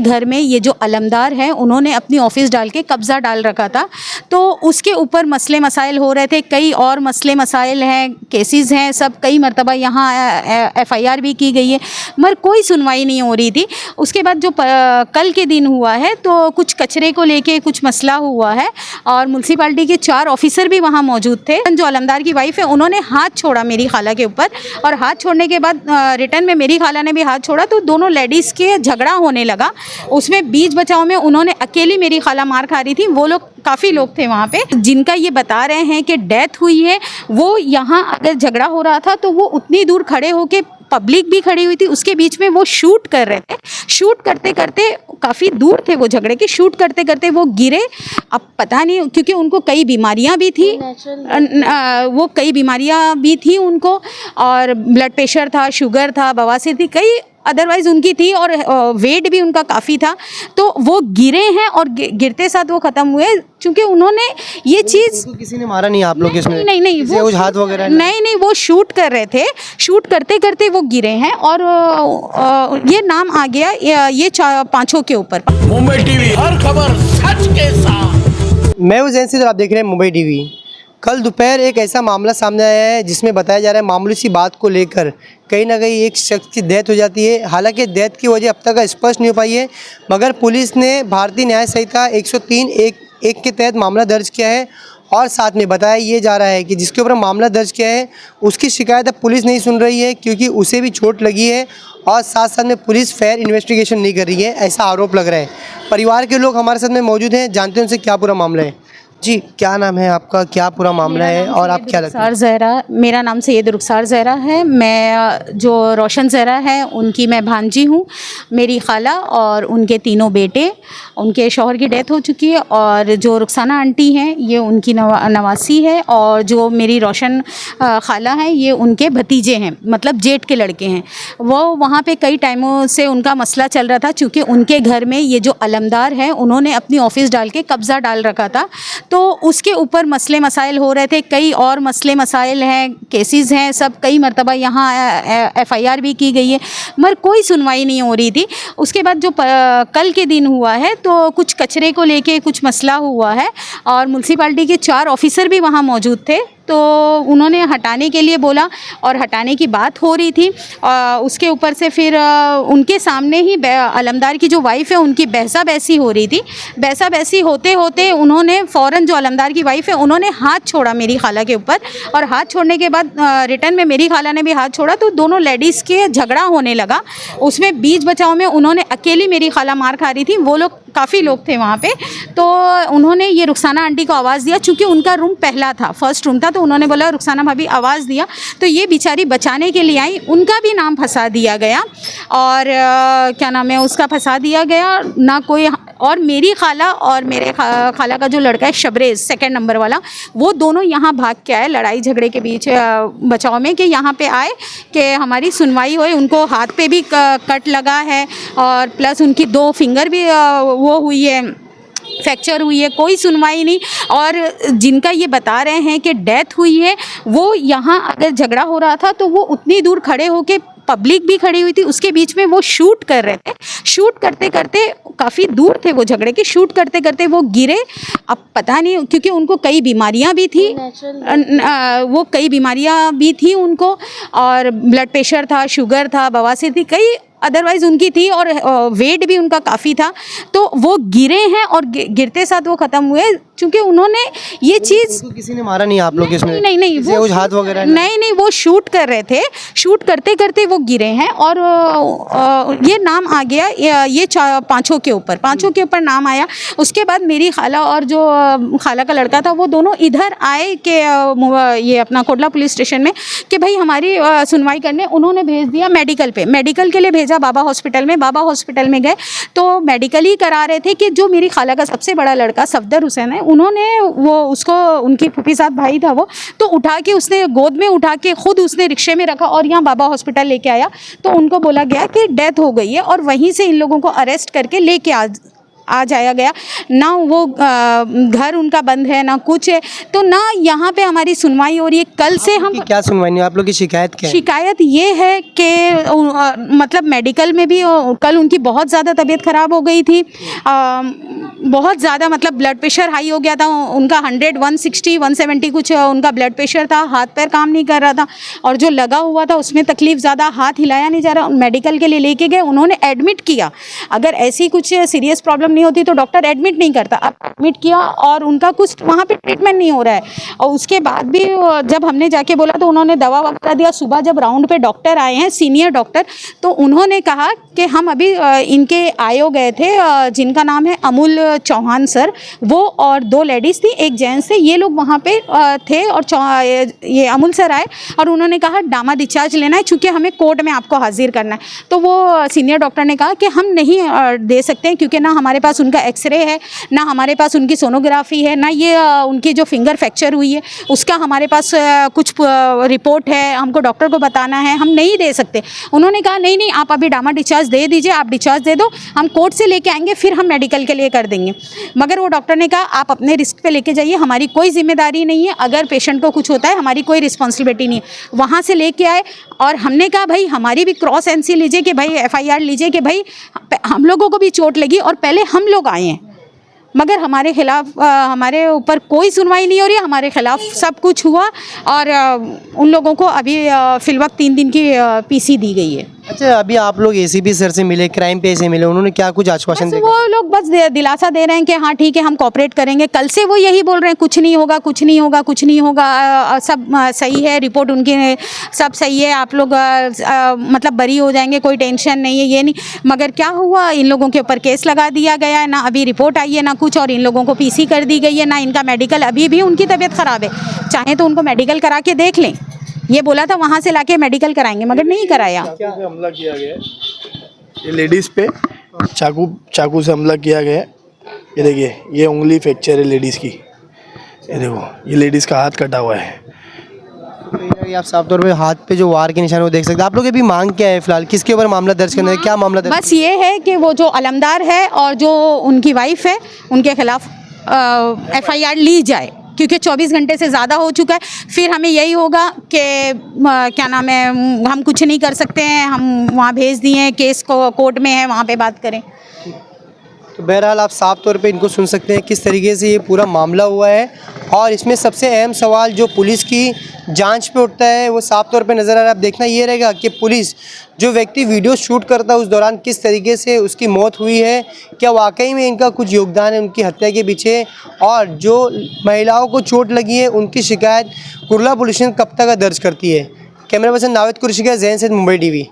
घर में ये जो अलमदार है उन्होंने अपनी ऑफिस डाल के कब्ज़ा डाल रखा था, तो उसके ऊपर मसले मसाइल हो रहे थे। कई और मसले मसाइल हैं, केसेस हैं, सब कई मरतबा यहाँ FIR भी की गई है, मगर कोई सुनवाई नहीं हो रही थी। उसके बाद जो कल के दिन हुआ है तो कुछ कचरे को लेके कुछ मसला हुआ है और म्यूनसिपाल्टी के 4 ऑफिसर भी वहाँ मौजूद थे। जो अलमदार की वाइफ है उन्होंने हाथ छोड़ा मेरी खाला के ऊपर, और हाथ छोड़ने के बाद रिटर्न में मेरी खाला ने भी हाथ छोड़ा, तो दोनों लेडीज़ के झगड़ा होने लगा। उसमें बीच बचाव में उन्होंने अकेली मेरी खाला मार खा रही थी। वो लोग काफ़ी लोग थे वहाँ पे, जिनका ये बता रहे हैं कि डेथ हुई है। वो यहाँ अगर झगड़ा हो रहा था तो वो उतनी दूर खड़े होके, पब्लिक भी खड़ी हुई थी, उसके बीच में वो शूट कर रहे थे। शूट करते करते काफ़ी दूर थे वो झगड़े के, शूट करते करते वो गिरे। अब पता नहीं, क्योंकि उनको कई बीमारियां भी थी, वो कई बीमारियां भी थी उनको, और ब्लड प्रेशर था, शुगर था, बवासीर थी, कई अदरवाइज उनकी थी, और वेट भी उनका काफ़ी था। तो वो गिरे हैं और गिरते साथ वो ख़त्म हुए, क्योंकि उन्होंने ये चीज़। किसी ने मारा नहीं आप लोग इसमें? नहीं, वो हाथ वगैरह नहीं, वो शूट कर रहे थे, शूट करते करते वो गिरे हैं, और ये नाम आ गया ये 5 के ऊपर। मुंबई टीवी, हर खबर सच के साथ। मैं हूं जैन सिंह और आप देख रहे हैं मुंबई टीवी। कल दोपहर एक ऐसा मामला सामने आया है जिसमें बताया जा रहा है मामूली सी बात को लेकर कहीं ना कहीं एक शख्स की डेथ हो जाती है। हालांकि डेथ की वजह अब तक स्पष्ट नहीं हो पाई है, मगर पुलिस ने भारतीय न्याय संहिता 103(1) के तहत मामला दर्ज किया है, और साथ में बताया ये जा रहा है कि जिसके ऊपर मामला दर्ज किया है उसकी शिकायत अब पुलिस नहीं सुन रही है, क्योंकि उसे भी चोट लगी है, और साथ साथ में पुलिस फेयर इन्वेस्टिगेशन नहीं कर रही है, ऐसा आरोप लग रहा है। परिवार के लोग हमारे साथ में मौजूद हैं, जानते हैं उनसे क्या पूरा मामला है। जी, क्या नाम है आपका, क्या पूरा मामला है, और आप क्या लगता है? ज़हरा, मेरा नाम सैयद रुखसार ज़हरा है। मैं जो रोशन ज़हरा है उनकी मैं भांजी हूँ। मेरी खाला और उनके 3 बेटे, उनके शौहर की डेथ हो चुकी है, और जो रुखसाना आंटी हैं ये उनकी नवासी है, और जो मेरी रोशन खाला हैं ये उनके भतीजे हैं, मतलब जेठ के लड़के हैं। वो वहाँ पे कई टाइमों से उनका मसला चल रहा था, चूँकि उनके घर में ये जो अलमदार है उन्होंने अपनी ऑफिस डाल के कब्ज़ा डाल रखा था, तो उसके ऊपर मसले मसाइल हो रहे थे। कई और मसले मसाइल हैं, केसेस हैं, सब कई मरतबा यहाँ FIR भी की गई है, मगर कोई सुनवाई नहीं हो रही थी। उसके बाद जो कल के दिन हुआ है तो कुछ कचरे को लेके कुछ मसला हुआ है, और म्यूनसिपाल्टी के 4 ऑफिसर भी वहाँ मौजूद थे, तो उन्होंने हटाने के लिए बोला, और हटाने की बात हो रही थी। उसके ऊपर से फिर उनके सामने ही अलमदार की जो वाइफ़ है उनकी बहसा बहसी हो रही थी। बहसा बहसी होते होते उन्होंने फ़ौरन, जो अलमदार की वाइफ़ है उन्होंने हाथ छोड़ा मेरी खाला के ऊपर, और हाथ छोड़ने के बाद रिटर्न में मेरी खाला ने भी हाथ छोड़ा, तो दोनों लेडीज़ के झगड़ा होने लगा। उसमें बीच बचाव में उन्होंने अकेली मेरी खाला मार खा रही थी। वो लोग काफ़ी लोग थे वहाँ पे, तो उन्होंने ये रुखसाना आंटी को आवाज़ दिया, चूँकि उनका रूम पहला था, फर्स्ट रूम था, तो उन्होंने बोला रुखसाना भाभी आवाज़ दिया, तो ये बेचारी बचाने के लिए आई, उनका भी नाम फंसा दिया गया, और क्या नाम है उसका फंसा दिया गया ना कोई। और मेरी खाला और मेरे खाला का जो लड़का है शबरेज़, 2nd नंबर वाला, वो दोनों यहाँ भाग के आए लड़ाई झगड़े के बीच बचाव में, कि यहाँ पे आए कि हमारी सुनवाई होए। उनको हाथ पे भी कट लगा है, और प्लस उनकी 2 फिंगर भी वो हुई है, फ्रैक्चर हुई है, कोई सुनवाई नहीं। और जिनका ये बता रहे हैं कि डेथ हुई है, वो यहाँ अगर झगड़ा हो रहा था तो वो उतनी दूर खड़े होके, पब्लिक भी खड़ी हुई थी, उसके बीच में वो शूट कर रहे थे। शूट करते करते काफ़ी दूर थे वो झगड़े के, शूट करते करते वो गिरे। अब पता नहीं, क्योंकि उनको कई बीमारियां भी थी, वो कई बीमारियां भी थी उनको, और ब्लड प्रेशर था, शुगर था, बवासीर थी, कई अदरवाइज उनकी थी, और वेट भी उनका काफ़ी था। तो वो गिरे हैं और गिरते साथ वो ख़त्म हुए, क्योंकि उन्होंने ये चीज़। किसी ने मारा नहीं आप लोग इसमें? नहीं, वो हाथ वगैरह नहीं, वो शूट कर रहे थे, शूट करते करते वो गिरे हैं, और ये नाम आ गया ये 5 के ऊपर, 5 के ऊपर नाम आया। उसके बाद मेरी खाला और जो खाला का लड़का था वो दोनों इधर आए कि ये अपना कोटला पुलिस स्टेशन में, कि भाई हमारी सुनवाई करने। उन्होंने भेज दिया मेडिकल पे, मेडिकल के लिए भेजा बाबा हॉस्पिटल में। बाबा हॉस्पिटल में गए तो मेडिकल ही करा रहे थे कि जो मेरी खाला का सबसे बड़ा लड़का सफदर हुसैन है, उन्होंने वो उसको, उनकी फूफी साथ भाई था वो, तो उठा के उसने गोद में उठा के खुद उसने रिक्शे में रखा और यहाँ बाबा हॉस्पिटल लेके आया। तो उनको बोला गया कि डेथ हो गई है, और वहीं से इन लोगों को अरेस्ट करके लेके आ जाया गया ना, वो घर उनका बंद है ना कुछ है, तो ना यहाँ पे हमारी सुनवाई हो रही है। कल से हम कि क्या सुनवाई नहीं, आप लोग की शिकायत क्या है? शिकायत ये है कि मतलब मेडिकल में भी कल उनकी बहुत ज़्यादा तबीयत ख़राब हो गई थी, बहुत ज़्यादा मतलब ब्लड प्रेशर हाई हो गया था उनका, 100 160 170 कुछ उनका ब्लड प्रेशर था, हाथ पैर काम नहीं कर रहा था, और जो लगा हुआ था उसमें तकलीफ़ ज़्यादा, हाथ हिलाया नहीं जा रहा। मेडिकल के लिए लेके गए, उन्होंने एडमिट किया। अगर ऐसी कुछ सीरियस प्रॉब्लम नहीं होती तो डॉक्टर एडमिट नहीं करता। अब एडमिट किया और उनका कुछ वहाँ पे ट्रीटमेंट नहीं हो रहा है, और उसके बाद भी जब हमने जाके बोला तो उन्होंने दवा वगैरह दिया। सुबह जब राउंड पे डॉक्टर आए हैं, सीनियर डॉक्टर, तो उन्होंने कहा कि हम अभी इनके आयो गए थे, जिनका नाम है अमूल चौहान सर, वो और 2 लेडीज़ थी, एक जेंट्स थे, ये लोग वहाँ पे थे, और ये अमूल सर आए और उन्होंने कहा डामा डिस्चार्ज लेना है क्योंकि हमें कोर्ट में आपको हाजिर करना है। तो वो सीनियर डॉक्टर ने कहा कि हम नहीं दे सकते हैं क्योंकि ना हमारे पास उनका एक्सरे है, ना हमारे पास उनकी सोनोग्राफी है, ना ये उनकी जो फिंगर फ्रैक्चर हुई है उसका हमारे पास कुछ रिपोर्ट है, हमको डॉक्टर को बताना है, हम नहीं दे सकते। उन्होंने कहा नहीं नहीं, आप अभी डामा डिस्चार्ज दे दीजिए, आप डिस्चार्ज दे दो, हम कोर्ट से लेके आएंगे फिर हम मेडिकल के लिए कर देंगे। मगर वो डॉक्टर ने कहा आप अपने रिस्क पे लेके जाइए, हमारी कोई जिम्मेदारी नहीं है, अगर पेशेंट को कुछ होता है हमारी कोई रिस्पॉन्सिबिलिटी नहीं है। वहाँ से लेके आए और हमने कहा भाई हमारी भी क्रॉस एनसी लीजिए कि भाई FIR लीजिए कि भाई हम लोगों को भी चोट लगी और पहले हम लोग आए हैं, मगर हमारे खिलाफ हमारे ऊपर कोई सुनवाई नहीं हो रही है, हमारे खिलाफ सब कुछ हुआ और उन लोगों को अभी फिलवक्त 3 दिन की PC दी गई है। अच्छा, अभी आप लोग ACP सर से मिले, क्राइम पे से मिले, उन्होंने क्या कुछ आश्वासन बस दिया? वो लोग बस दिलासा दे रहे हैं कि हाँ ठीक है हम कोऑपरेट करेंगे। कल से वो यही बोल रहे हैं कुछ नहीं होगा, कुछ नहीं होगा, कुछ नहीं होगा, सब सही है, रिपोर्ट उनकी सब सही है, आप लोग मतलब बरी हो जाएंगे, कोई टेंशन नहीं है, ये नहीं। मगर क्या हुआ, इन लोगों के ऊपर केस लगा दिया गया है, ना अभी रिपोर्ट आई है ना कुछ, और इन लोगों को PC कर दी गई है, ना इनका मेडिकल, अभी भी उनकी तबीयत ख़राब है, चाहे तो उनको मेडिकल करा के देख लें, ये बोला था वहाँ से लाके मेडिकल कराएंगे मगर नहीं कराया। चाकू से हमला किया गया है, ये लेडीज़ पे चाकू से हमला किया गया है। ये देखिए, ये उंगली फ्रैक्चर है लेडीज़ की, ये देखो, ये लेडीज़ का हाथ कटा हुआ है। कहीं ना कहीं आप साफ तौर पे हाथ पे जो वार के निशान वो देख सकते हैं। आप लोग अभी मांग क्या है फिलहाल, किसके ऊपर मामला दर्ज करना है, क्या मामला दर्ज? बस ये है कि वो जो अलमदार है और जो उनकी वाइफ है उनके खिलाफ FIR ली जाए, क्योंकि 24 घंटे से ज़्यादा हो चुका है। फिर हमें यही होगा कि क्या नाम है, हम कुछ नहीं कर सकते हैं, हम वहाँ भेज दिए हैं, केस को कोर्ट में है, वहाँ पे बात करें। तो बहरहाल आप साफ तौर पे इनको सुन सकते हैं किस तरीके से ये पूरा मामला हुआ है, और इसमें सबसे अहम सवाल जो पुलिस की जांच पे उठता है वो साफ तौर पे नज़र आ रहा है। अब देखना ये रहेगा कि पुलिस जो व्यक्ति वीडियो शूट करता है उस दौरान किस तरीके से उसकी मौत हुई है, क्या वाकई में इनका कुछ योगदान है उनकी हत्या के पीछे, और जो महिलाओं को चोट लगी है उनकी शिकायत कुर्ला पुलिस कब तक दर्ज करती है। कैमरा पर्सन नावेद कुरैशी के ज़ैन से मुंबई TV।